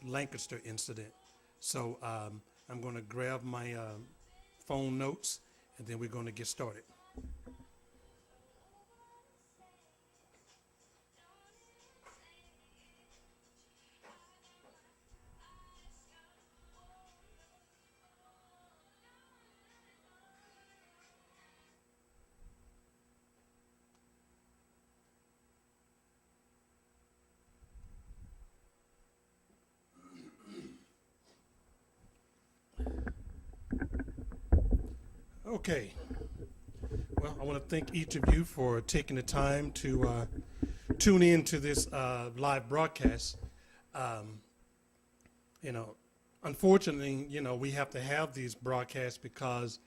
Lancaster incident. So I'm going to grab my phone notes, and then we're going to get started. Okay. Well, I want to thank each of you for taking the time to tune in to this live broadcast. Um, you know, Unfortunately, we have to have these broadcasts because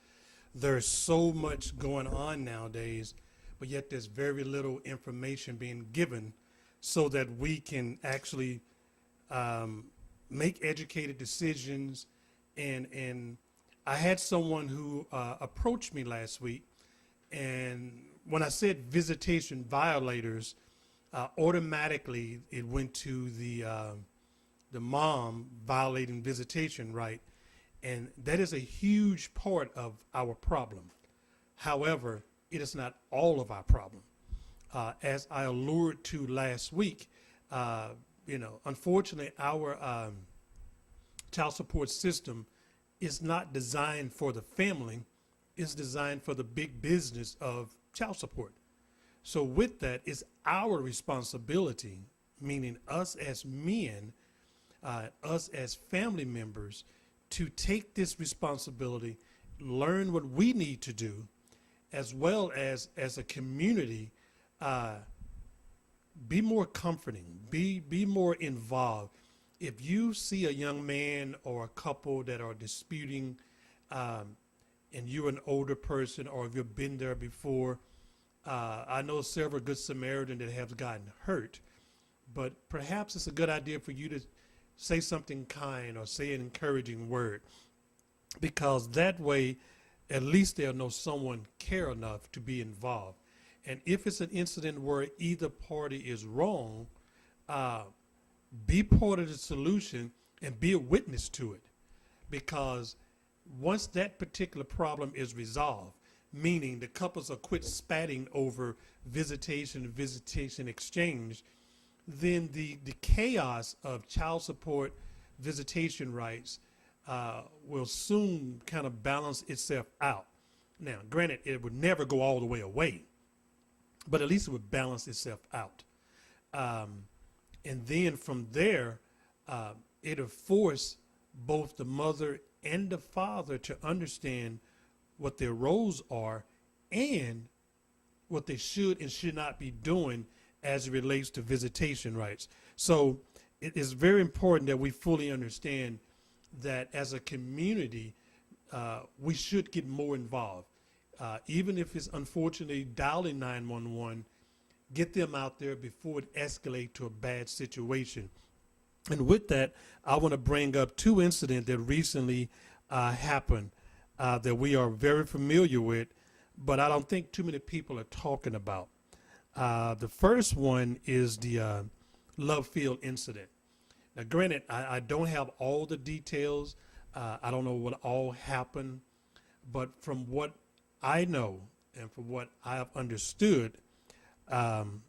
there's so much going on nowadays, but yet there's very little information being given so that we can actually um, make educated decisions. And I had someone who approached me last week, and when I said visitation violators, automatically it went to the mom violating visitation right, and that is a huge part of our problem. However, it is not all of our problem. As I alluded to last week, uh, unfortunately, our child support system is not designed for the family, it's designed for the big business of child support. So, with that, it's our responsibility, meaning us as men, us as family members, to take this responsibility, learn what we need to do, as well as a community, uh, be more comforting, be more involved. If you see a young man or a couple that are disputing, um, and you're an older person, or if you've been there before, I know several good Samaritan that have gotten hurt, but perhaps it's a good idea for you to say something kind or say an encouraging word, because that way at least they'll know someone care enough to be involved. And if it's an incident where either party is wrong, uh, be part of the solution and be a witness to it. Because once that particular problem is resolved, meaning the couples are quit spatting over visitation exchange, then the chaos of child support visitation rights will soon kind of balance itself out. Now, granted, it would never go all the way away, but at least it would balance itself out. Um, and then from there, uh, it'll force both the mother and the father to understand what their roles are and what they should and should not be doing as it relates to visitation rights. So it is very important that we fully understand that as a community, we should get more involved. Even if it's unfortunately dialing 911, get them out there before it escalates to a bad situation. And with that, I want to bring up two incidents that recently happened that we are very familiar with, but I don't think too many people are talking about. The first one is the Love Field incident. Now, granted, I don't have all the details. I don't know what all happened, but from what I know and from what I have understood, um,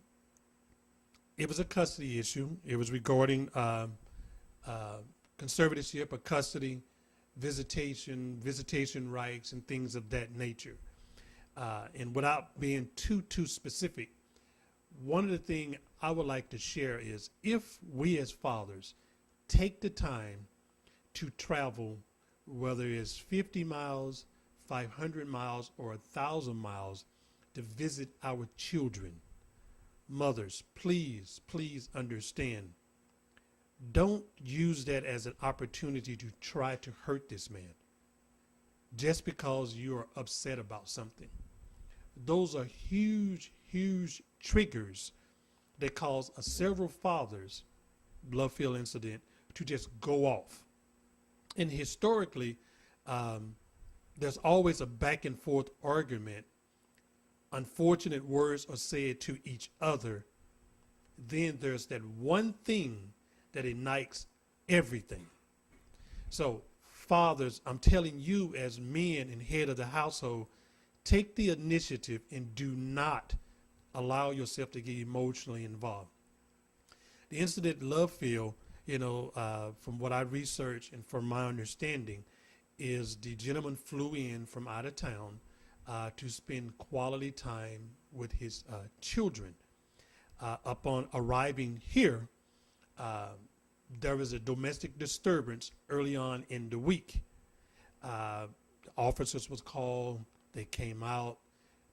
it was a custody issue. It was regarding uh, conservatorship of custody, visitation rights, and things of that nature. And without being too specific, one of the things I would like to share is if we as fathers take the time to travel, whether it's 50 miles, 500 miles, or 1,000 miles to visit our children, mothers, please understand. Don't use that as an opportunity to try to hurt this man just because you are upset about something. Those are huge triggers that cause several fathers, Bloodfield incident, to just go off. And historically, um, there's always a back and forth argument. Unfortunate words are said to each other. Then there's that one thing that ignites everything. So, fathers, I'm telling you as men and head of the household, take the initiative and do not allow yourself to get emotionally involved. The incident in Lovefield, from what I researched and from my understanding, is the gentleman flew in from out of town to spend quality time with his children. Upon arriving here, there was a domestic disturbance early on in the week. The officers was called, they came out,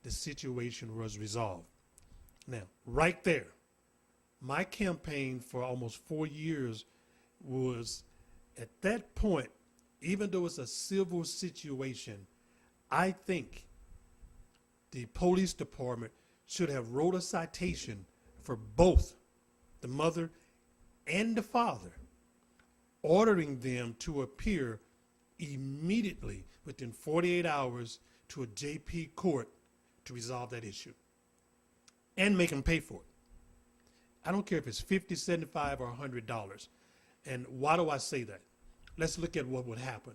the situation was resolved. Now, right there, my campaign for almost 4 years was, at that point, even though it's a civil situation, I think the police department should have wrote a citation for both the mother and the father, ordering them to appear immediately within 48 hours to a JP court to resolve that issue and make them pay for it. I don't care if it's $50, $75, or $100. And why do I say that? Let's look at what would happen.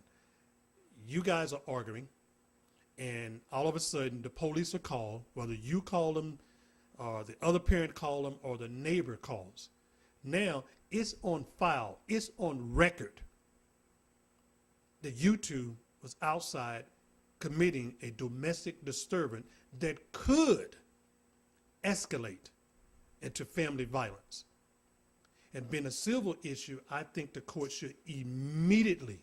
You guys are arguing, and all of a sudden the police are called, whether you call them or the other parent call them or the neighbor calls. Now it's on file, it's on record that you two was outside committing a domestic disturbance that could escalate into family violence. And being a civil issue, I think the court should immediately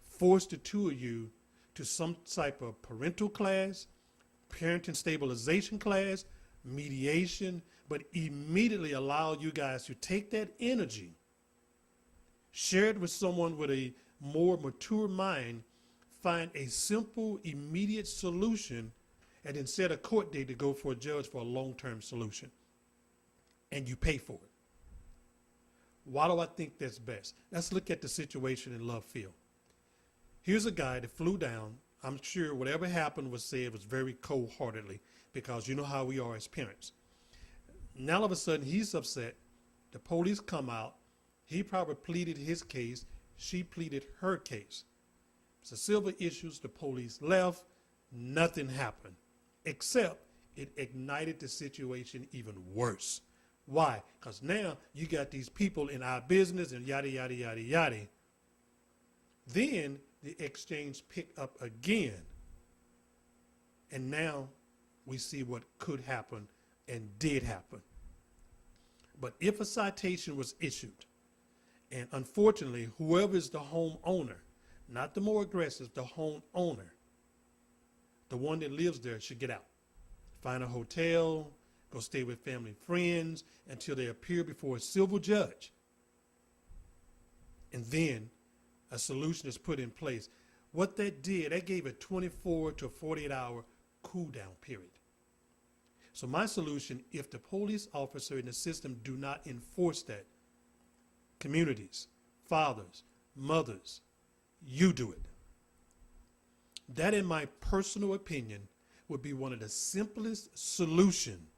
force the two of you to some type of parental class, parenting stabilization class, mediation, but immediately allow you guys to take that energy, share it with someone with a more mature mind, find a simple, immediate solution, and then set a court date to go for a judge for a long-term solution. And you pay for it. Why do I think that's best? Let's look at the situation in Lovefield. Here's a guy that flew down. I'm sure whatever happened was said was very cold-heartedly, because you know how we are as parents. Now all of a sudden he's upset. The police come out. He probably pleaded his case. She pleaded her case. It's a civil issues. The police left. Nothing happened, except it ignited the situation even worse. Why? Because now you got these people in our business and yada, yada, yada, yada. Then the exchange picked up again. And now we see what could happen and did happen. But if a citation was issued, and unfortunately, whoever is the homeowner, not the more aggressive, the homeowner, the one that lives there should get out. Find a hotel, go stay with family friends until they appear before a civil judge. And then a solution is put in place. What that did, that gave a 24 to 48 hour cool down period. So my solution, if the police officer in the system do not enforce that, communities, fathers, mothers, you do it. That, in my personal opinion, would be one of the simplest solutions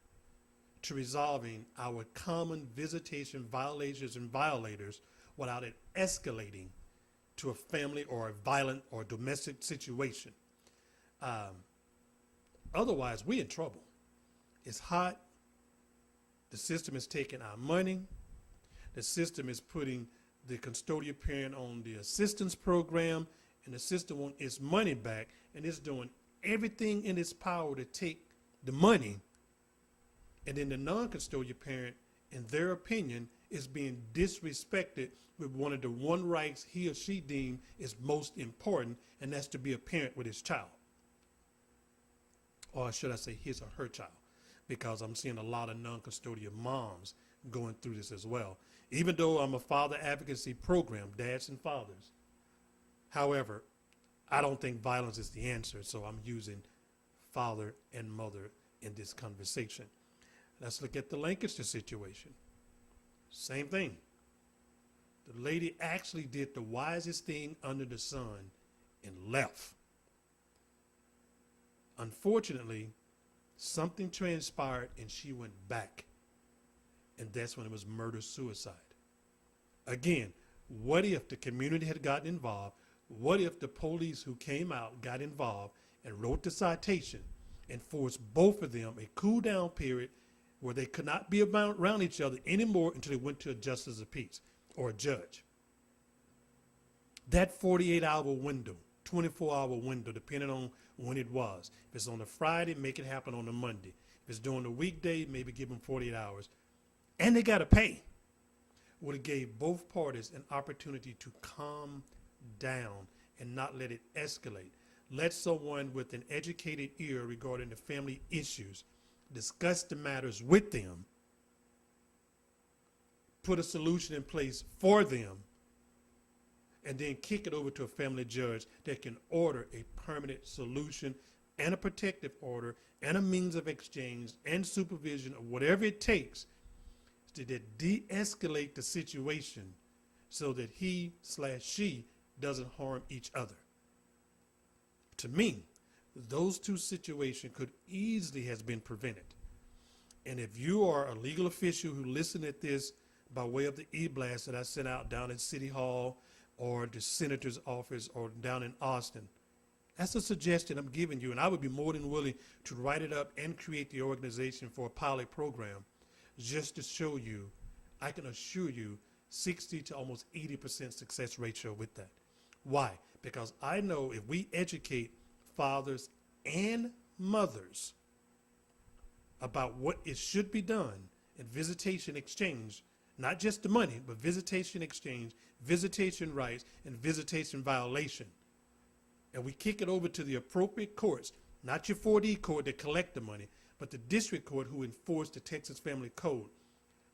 to resolving our common visitation violations and violators without it escalating to a family or a violent or domestic situation. Otherwise, we're in trouble. It's hot. The system is taking our money. The system is putting the custodial parent on the assistance program, and the system wants its money back, and it's doing everything in its power to take the money. And then the non-custodial parent, in their opinion, is being disrespected with one of the rights he or she deemed is most important, and that's to be a parent with his child. Or should I say his or her child, because I'm seeing a lot of non-custodial moms going through this as well. Even though I'm a father advocacy program, dads and fathers. However, I don't think violence is the answer, so I'm using father and mother in this conversation. Let's look at the Lancaster situation. Same thing. The lady actually did the wisest thing under the sun and left. Unfortunately, something transpired and she went back. And that's when it was murder-suicide. Again, What if the community had gotten involved? What if the police who came out got involved and wrote the citation and forced both of them a cool down period where they could not be around each other anymore until they went to a justice of peace or a judge? That 48-hour window, 24-hour window, depending on when it was. If it's on a Friday, make it happen on a Monday. If it's during the weekday, maybe give them 48 hours. And they got to pay. Would have gave both parties an opportunity to calm down and not let it escalate. Let someone with an educated ear regarding the family issues discuss the matters with them, put a solution in place for them, and then kick it over to a family judge that can order a permanent solution and a protective order and a means of exchange and supervision or whatever it takes to de-escalate the situation so that he/she doesn't harm each other. To me, those two situations could easily have been prevented. And if you are a legal official who listened at this by way of the e-blast that I sent out down at City Hall or the senator's office or down in Austin, that's a suggestion I'm giving you, and I would be more than willing to write it up and create the organization for a pilot program just to show you, I can assure you, 60 to almost 80% success ratio with that. Why? Because I know if we educate fathers and mothers about what it should be done in visitation exchange, not just the money, but visitation exchange, visitation rights, and visitation violation, and we kick it over to the appropriate courts, not your 4D court that collect the money, but the district court who enforce the Texas Family Code,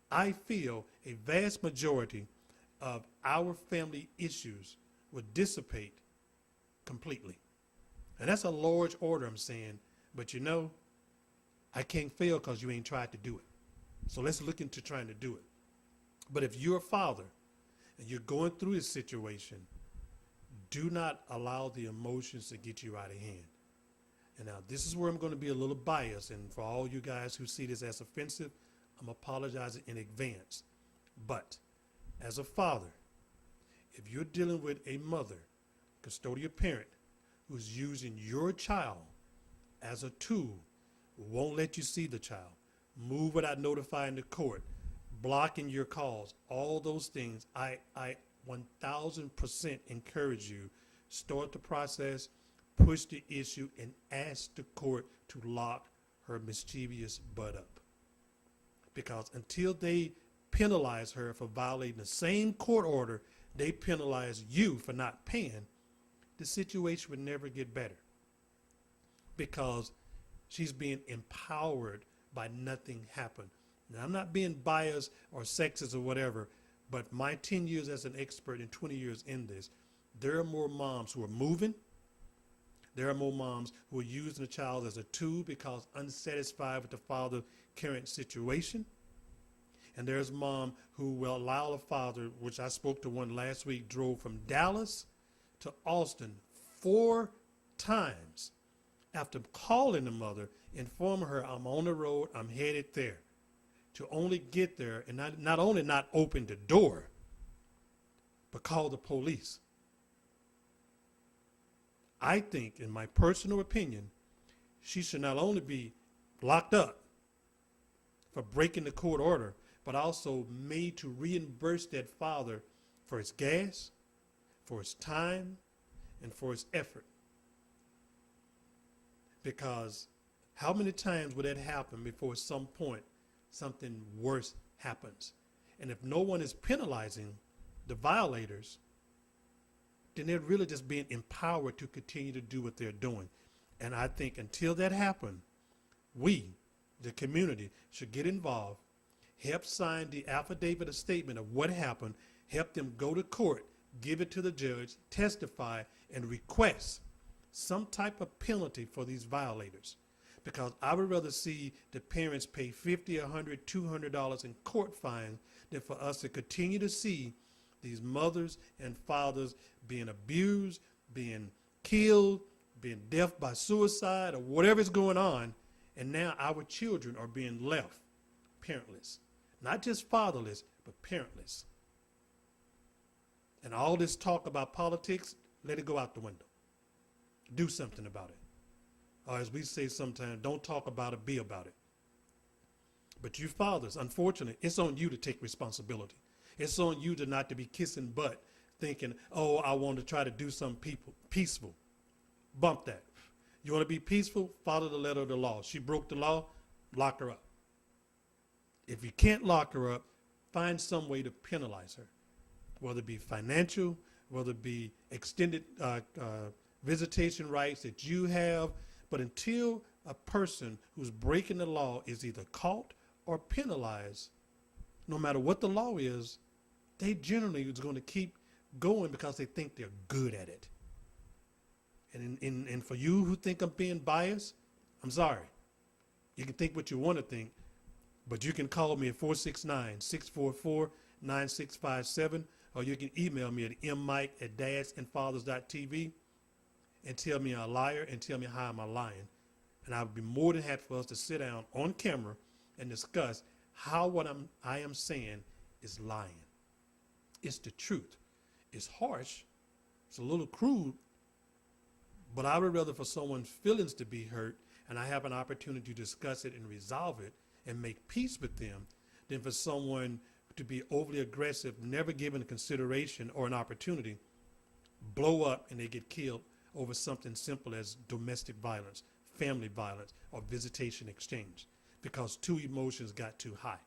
I feel a vast majority of our family issues would dissipate completely. And that's a large order, I'm saying, but you know, I can't fail because you ain't tried to do it. So let's look into trying to do it. But if you're a father and you're going through this situation, do not allow the emotions to get you out of hand. And now this is where I'm going to be a little biased, and for all you guys who see this as offensive, I'm apologizing in advance. But as a father, if you're dealing with a mother, custodial parent, who's using your child as a tool, won't let you see the child, move without notifying the court, blocking your calls, all those things, I 1000% encourage you, start the process, push the issue, and ask the court to lock her mischievous butt up. Because until they penalize her for violating the same court order they penalize you for not paying, the situation would never get better. Because she's being empowered by nothing happened. Now, I'm not being biased or sexist or whatever, but my 10 years as an expert and 20 years in this, there are more moms who are moving. There are more moms who are using the child as a tool because unsatisfied with the father's current situation. And there's mom who will allow the father, which I spoke to one last week, drove from Dallas to Austin 4 times after calling the mother, informing her, I'm on the road, I'm headed there, to only get there and not only not open the door, but call the police. I think, in my personal opinion, she should not only be locked up for breaking the court order, but also made to reimburse that father for his gas, for his time, and for his effort. Because how many times would that happen before at some point something worse happens? And if no one is penalizing the violators, then they're really just being empowered to continue to do what they're doing. And I think until that happens, we, the community, should get involved, help sign the affidavit of statement of what happened, help them go to court, give it to the judge, testify, and request some type of penalty for these violators. Because I would rather see the parents pay $50, $100, $200 in court fines than for us to continue to see these mothers and fathers being abused, being killed, being death by suicide, or whatever is going on, and now our children are being left parentless. Not just fatherless, but parentless. And all this talk about politics, let it go out the window. Do something about it. Or as we say sometimes, don't talk about it, be about it. But you fathers, unfortunately, it's on you to take responsibility. It's on you to not to be kissing butt, thinking, oh, I want to try to do something peaceful. Bump that. You want to be peaceful? Follow the letter of the law. She broke the law, lock her up. If you can't lock her up, find some way to penalize her, whether it be financial, whether it be extended visitation rights that you have. But until a person who's breaking the law is either caught or penalized, no matter what the law is, they generally is going to keep going because they think they're good at it. And for you who think I'm being biased, I'm sorry. You can think what you want to think, but you can call me at 469-644-9657, or you can email me at mmike@dadsandfathers.tv and tell me I'm a liar and tell me how I'm a lying. And I would be more than happy for us to sit down on camera and discuss how what I am saying is lying. It's the truth. It's harsh. It's a little crude. But I would rather for someone's feelings to be hurt and I have an opportunity to discuss it and resolve it and make peace with them than for someone to be overly aggressive, never given consideration or an opportunity, blow up and they get killed over something simple as domestic violence, family violence, or visitation exchange because two emotions got too high.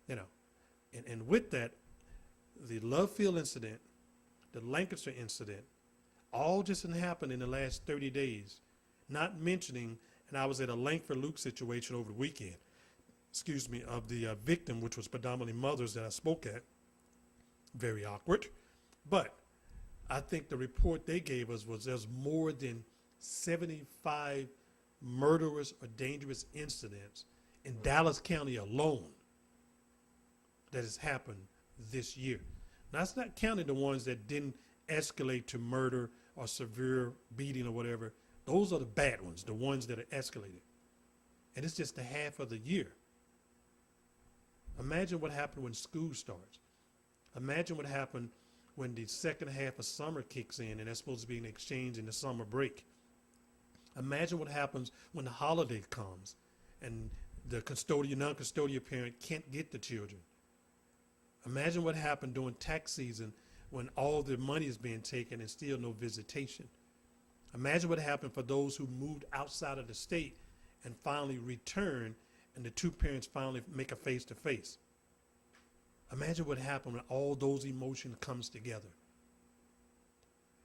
You know, and with that, the Love Field incident, the Lancaster incident, all just happened in the last 30 days, not mentioning, and I was at a Langford Luke situation over the weekend, of the victim, which was predominantly mothers that I spoke at. Very awkward. But I think the report they gave us was there's more than 75 murderous or dangerous incidents in Dallas County alone that has happened this year. Now, that's not counting the ones that didn't escalate to murder or severe beating or whatever. Those are the bad ones, the ones that are escalated. And it's just a half of the year. Imagine what happened when school starts. Imagine what happened when the second half of summer kicks in and that's supposed to be an exchange in the summer break. Imagine what happens when the holiday comes and the non-custodial parent can't get the children. Imagine what happened during tax season when all the money is being taken and still no visitation. Imagine what happened for those who moved outside of the state and finally return and the two parents finally make a face-to-face. Imagine what happened when all those emotions comes together.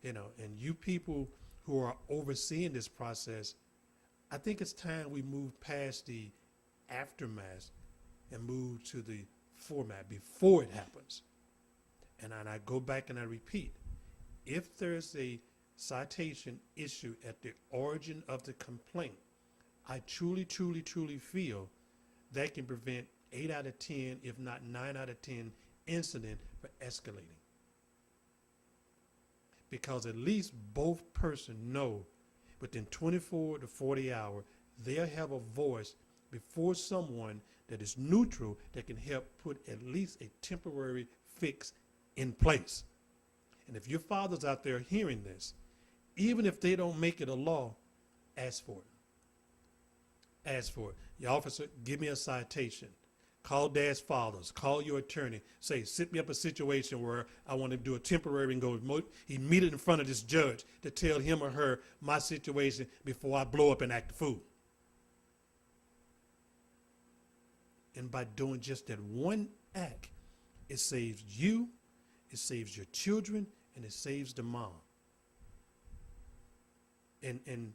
You know, and you people who are overseeing this process, I think it's time we move past the aftermath and move to the format before it happens. And I go back and I repeat, if there's a citation issue at the origin of the complaint, I truly, truly, truly feel that can prevent 8 out of 10, if not 9 out of 10 incident for escalating. Because at least both persons know within 24 to 40 hours, they'll have a voice before someone that is neutral that can help put at least a temporary fix in place. And if your fathers out there hearing this, even if they don't make it a law, ask for it. Ask for it. Your officer, give me a citation. Call dad's fathers. Call your attorney. Say, set me up a situation where I want to do a temporary and go immediately in front of this judge to tell him or her my situation before I blow up and act a fool. And by doing just that one act, it saves you, it saves your children, and it saves the mom. And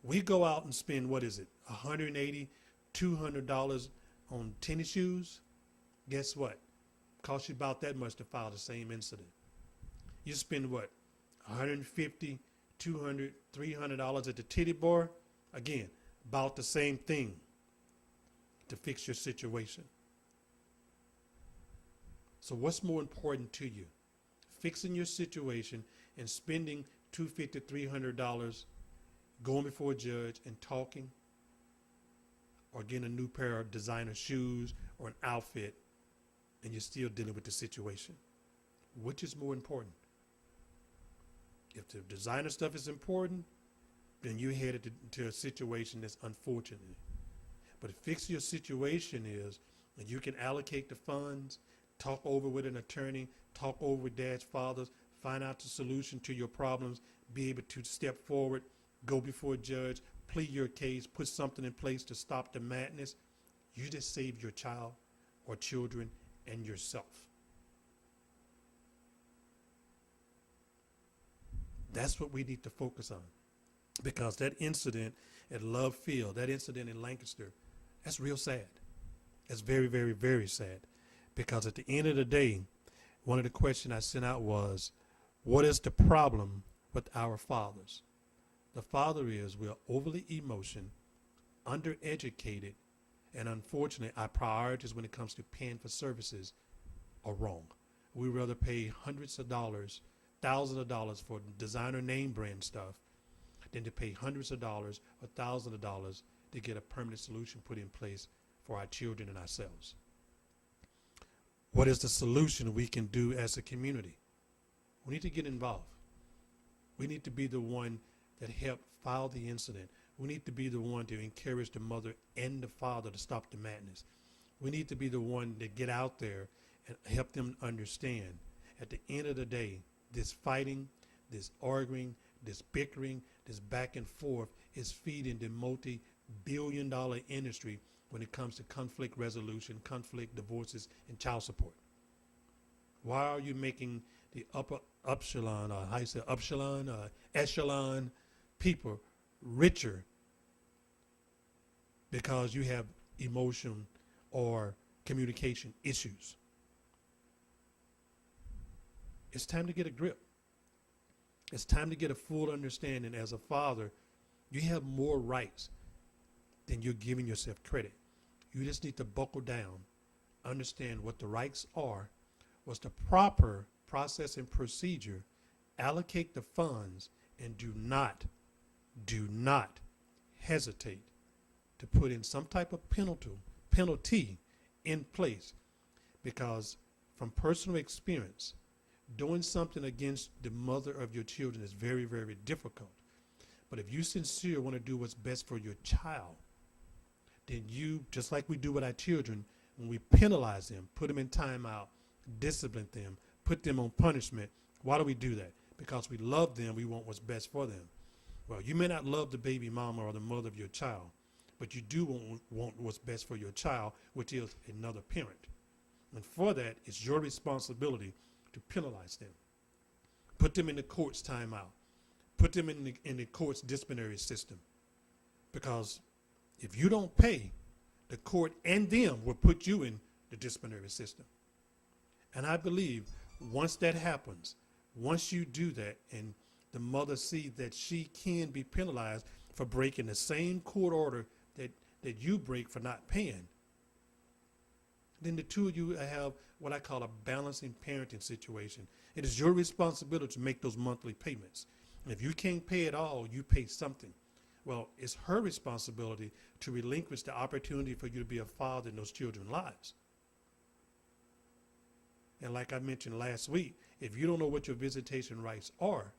we go out and spend, what is it, $180, $200 on tennis shoes. Guess what? Costs you about that much to file the same incident. You spend what? $150, $200, $300 at the titty bar. Again, about the same thing to fix your situation. So what's more important to you? Fixing your situation and spending $250, $300 going before a judge and talking, or getting a new pair of designer shoes or an outfit, and you're still dealing with the situation. Which is more important? If the designer stuff is important, then you're headed to a situation that's unfortunate. But fix your situation is, and you can allocate the funds, talk over with an attorney, talk over with dad's fathers, find out the solution to your problems, be able to step forward, go before a judge, plead your case, put something in place to stop the madness. You just saved your child or children and yourself. That's what we need to focus on. Because that incident at Love Field, that incident in Lancaster, that's real sad. That's very, very, very sad. Because at the end of the day, one of the questions I sent out was, what is the problem with our fathers? The father is we're overly emotional, undereducated, and unfortunately our priorities when it comes to paying for services are wrong. We rather pay hundreds of dollars, thousands of dollars for designer name brand stuff than to pay hundreds of dollars or thousands of dollars to get a permanent solution put in place for our children and ourselves. What is the solution we can do as a community? We need to get involved. We need to be the one that helped file the incident. We need to be the one to encourage the mother and the father to stop the madness. We need to be the one to get out there and help them understand. At the end of the day, this fighting, this arguing, this bickering, this back and forth is feeding the multi-billion-dollar industry when it comes to conflict resolution, conflict, divorces, and child support. Why are you making the upper echelon, or how you say echelon people richer because you have emotion or communication issues? It's time to get a grip. It's time to get a full understanding. As a father, you have more rights than you're giving yourself credit. You just need to buckle down, understand what the rights are, what's the proper process and procedure, allocate the funds, and do not hesitate to put in some type of penalty in place, because from personal experience, doing something against the mother of your children is very, very difficult. But if you sincerely want to do what's best for your child, then you, just like we do with our children, when we penalize them, put them in timeout, discipline them, put them on punishment, why do we do that? Because we love them, we want what's best for them. Well, you may not love the baby mama or the mother of your child, but you do want what's best for your child, which is another parent. And for that, it's your responsibility to penalize them. Put them in the court's timeout. Put them in the court's disciplinary system. Because if you don't pay, the court and them will put you in the disciplinary system. And I believe once that happens, once you do that and the mother sees that she can be penalized for breaking the same court order that you break for not paying, then the two of you have what I call a balancing parenting situation. It is your responsibility to make those monthly payments. And if you can't pay it all, you pay something. Well, it's her responsibility to relinquish the opportunity for you to be a father in those children's lives. And like I mentioned last week, if you don't know what your visitation rights are,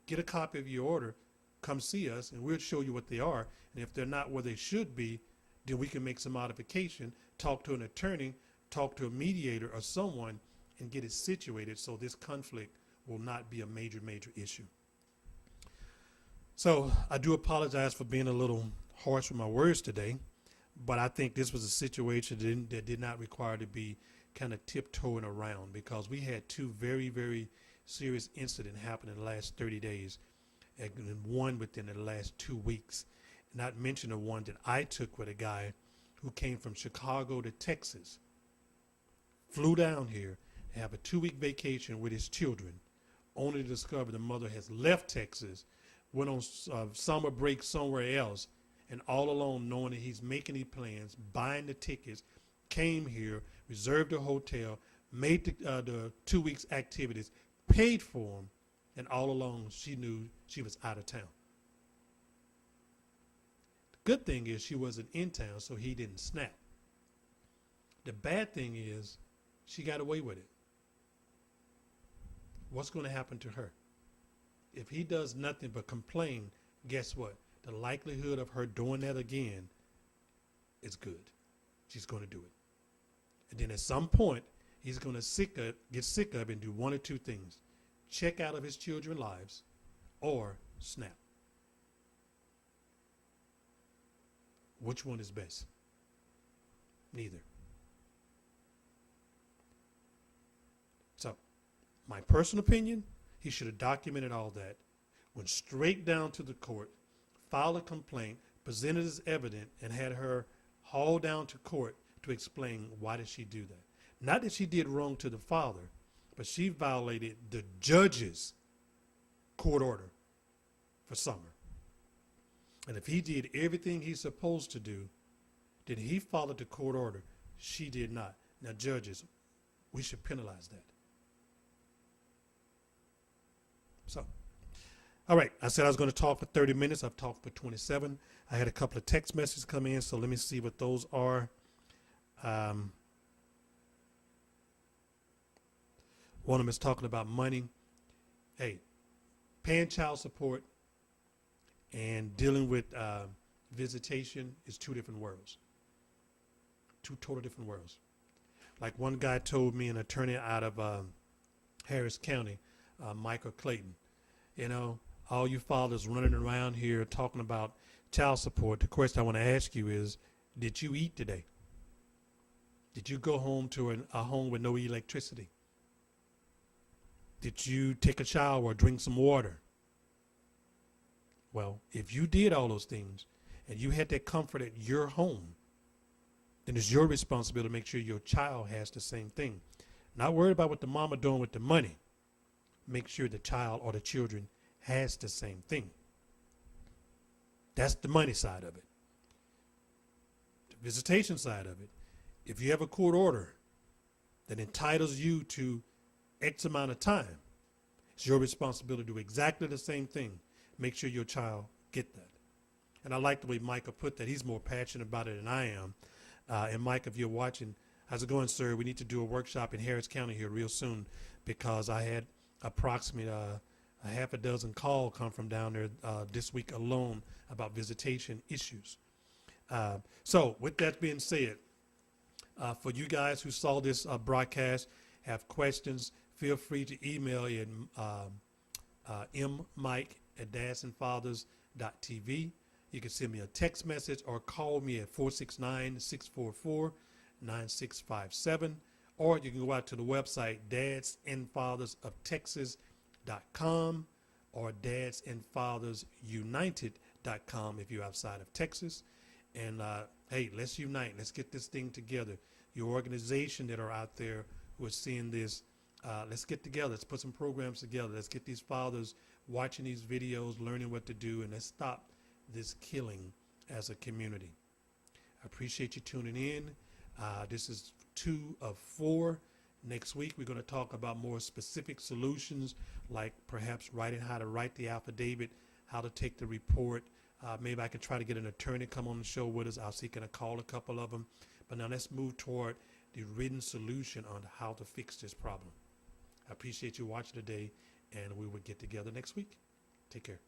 get a copy of your order, come see us, and we'll show you what they are. And if they're not where they should be, then we can make some modification, talk to an attorney, talk to a mediator or someone, and get it situated so this conflict will not be a major, major issue. So I do apologize for being a little harsh with my words today, but I think this was a situation that did not require to be kind of tiptoeing around, because we had two very, very serious incidents happen in the last 30 days, and one within the last 2 weeks. Not mention the one that I took with a guy who came from Chicago to Texas, flew down here to have a 2-week vacation with his children, only to discover the mother has left Texas, went on summer break somewhere else, and all alone knowing that he's making these plans, buying the tickets, came here, reserved a hotel, made the 2 weeks activities, paid for them, and all along she knew she was out of town. The good thing is she wasn't in town, so he didn't snap. The bad thing is she got away with it. what's going to happen to her? If he does nothing but complain, guess what? The likelihood of her doing that again is good. She's going to do it. And then at some point, he's going to get sick of it and do one or two things. Check out of his children's lives or snap. Which one is best? Neither. So, my personal opinion, he should have documented all that, went straight down to the court, filed a complaint, presented as evidence, and had her hauled down to court to explain why did she do that. Not that she did wrong to the father, but she violated the judge's court order for Summer. And if he did everything he's supposed to do, then he followed the court order. She did not. Now, judges, we should penalize that. So, all right, I said I was going to talk for 30 minutes. I've talked for 27. I had a couple of text messages come in, so let me see what those are. One of them is talking about money. Hey, paying child support and dealing with visitation is two different worlds. Two total different worlds. Like one guy told me, an attorney out of Harris County, Michael Clayton, you know, all you fathers running around here talking about child support. The question I want to ask you is, did you eat today? Did you go home to a home with no electricity? Did you take a shower or drink some water? Well, if you did all those things and you had that comfort at your home, then it's your responsibility to make sure your child has the same thing. Not worried about what the mama doing with the money. Make sure the child or the children has the same thing. That's the money side of it. The visitation side of it. If you have a court order that entitles you to X amount of time, it's your responsibility to do exactly the same thing. Make sure your child get that. And I like the way Micah put that. He's more passionate about it than I am. And Mike, if you're watching, how's it going, sir? We need to do a workshop in Harris County here real soon, because I had approximately a half a dozen calls come from down there this week alone about visitation issues. So with that being said, for you guys who saw this broadcast, have questions, feel free to email in mmike@dadsandfathers.tv. You can send me a text message or call me at 469-644-9657. Or you can go out to the website dadsandfathersofTexas.com or dadsandfathersunited.com if you're outside of Texas. And hey, let's unite. Let's get this thing together. Your organization that are out there who are seeing this, let's get together. Let's put some programs together. Let's get these fathers watching these videos, learning what to do, and let's stop this killing as a community. I appreciate you tuning in. This is 2 of 4. Next week, we're going to talk about more specific solutions, like perhaps how to write the affidavit, how to take the report. Maybe I can try to get an attorney to come on the show with us. I'll see, can I call a couple of them? But now let's move toward the written solution on how to fix this problem. I appreciate you watching today, and we will get together next week. Take care.